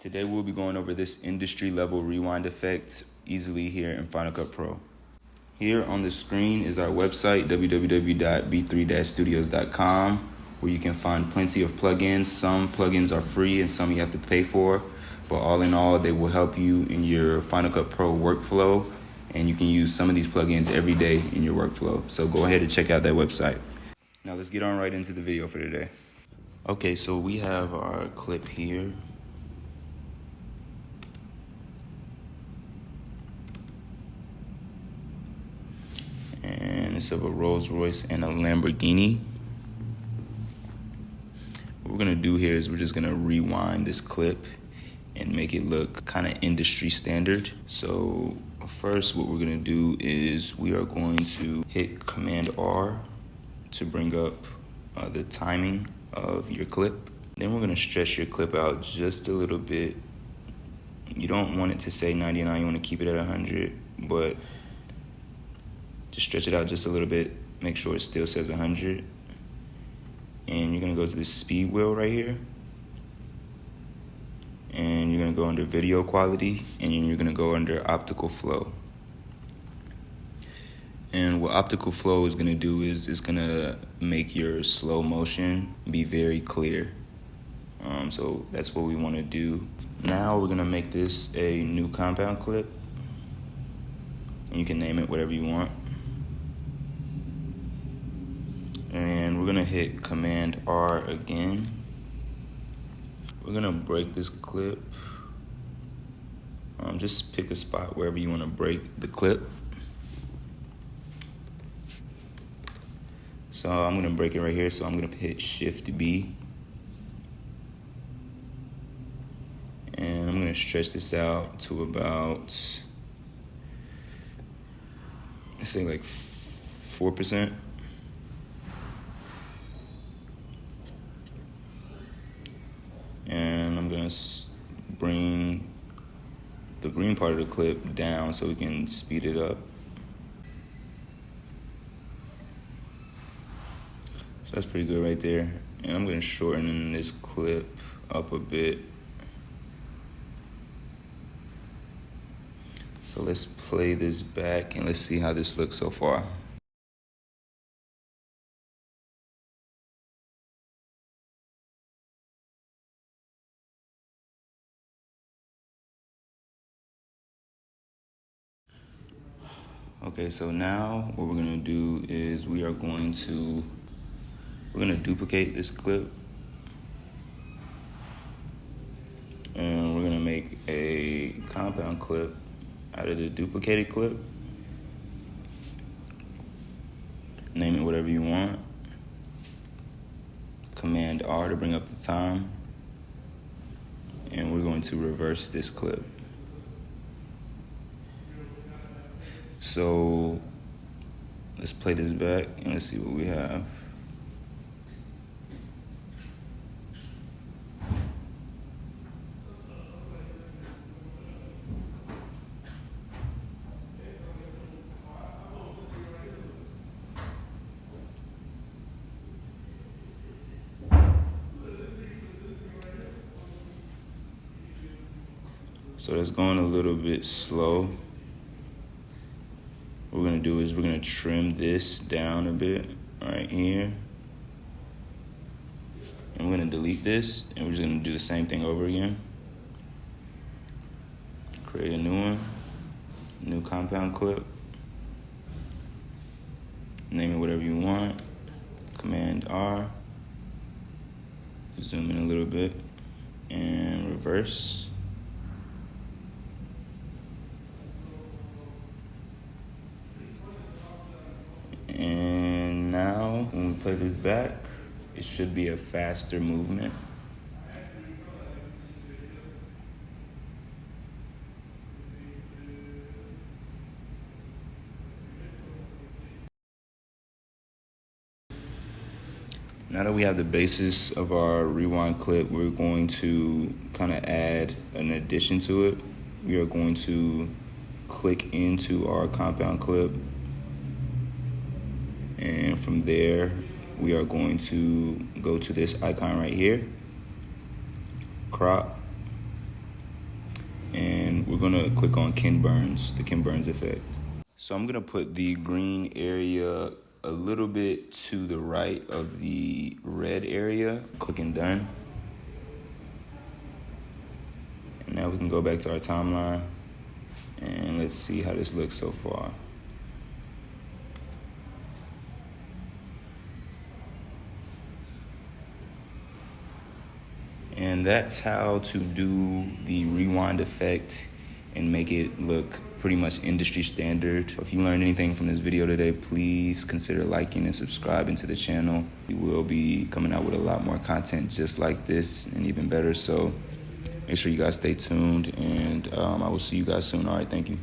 Today we'll be going over this industry level rewind effect easily here in Final Cut Pro. Here on the screen is our website, www.b3-studios.com, where you can find plenty of plugins. Some plugins are free and some you have to pay for, but all in all, they will help you in your Final Cut Pro workflow, and you can use some of these plugins every day in your workflow. So go ahead and check out that website. Now let's get on right into the video for today. Okay, so we have our clip here. And it's of a Rolls Royce and a Lamborghini. What we're gonna do here is we're just gonna rewind this clip and make it look kind of industry standard. So first what we're gonna do is we are going to hit Command R to bring up the timing of your clip. Then we're gonna stretch your clip out just a little bit. You don't want it to say 99, you wanna keep it at 100, but just stretch it out just a little bit, make sure it still says 100. And you're gonna go to the speed wheel right here. And you're gonna go under video quality, and you're gonna go under optical flow. And what optical flow is gonna do is it's gonna make your slow motion be very clear. So that's what we wanna do. Now we're gonna make this a new compound clip. And you can name it whatever you want. And we're gonna hit Command R again. We're gonna break this clip. Just pick a spot wherever you wanna break the clip. So I'm gonna break it right here, so I'm gonna hit Shift B. And I'm gonna stretch this out to about, let's say like 4%. And I'm gonna bring the green part of the clip down so we can speed it up. So that's pretty good right there. And I'm gonna shorten this clip up a bit. So let's play this back and let's see how this looks so far. Okay, so now what we're gonna do is we're gonna duplicate this clip, and we're gonna make a compound clip out of the duplicated clip. Name it whatever you want. Command R to bring up the time, and we're going to reverse this clip. So let's play this back and let's see what we have. So that's going a little bit slow. What we're gonna do is we're gonna trim this down a bit right here. And we're gonna delete this, and we're just gonna do the same thing over again. Create a new one, new compound clip. Name it whatever you want. Command R. Zoom in a little bit and reverse. And now when we play this back, it should be a faster movement. Now that we have the basis of our rewind clip, we're going to kind of add an addition to it. We are going to click into our compound clip. And from there, we are going to go to this icon right here, crop, we're gonna click on Ken Burns, the Ken Burns effect. So I'm gonna put the green area a little bit to the right of the red area, clicking done. And now we can go back to our timeline and let's see how this looks so far. And that's how to do the rewind effect and make it look pretty much industry standard. If you learned anything from this video today, please consider liking and subscribing to the channel. We will be coming out with a lot more content just like this and even better. So make sure you guys stay tuned, and I will see you guys soon. All right, thank you.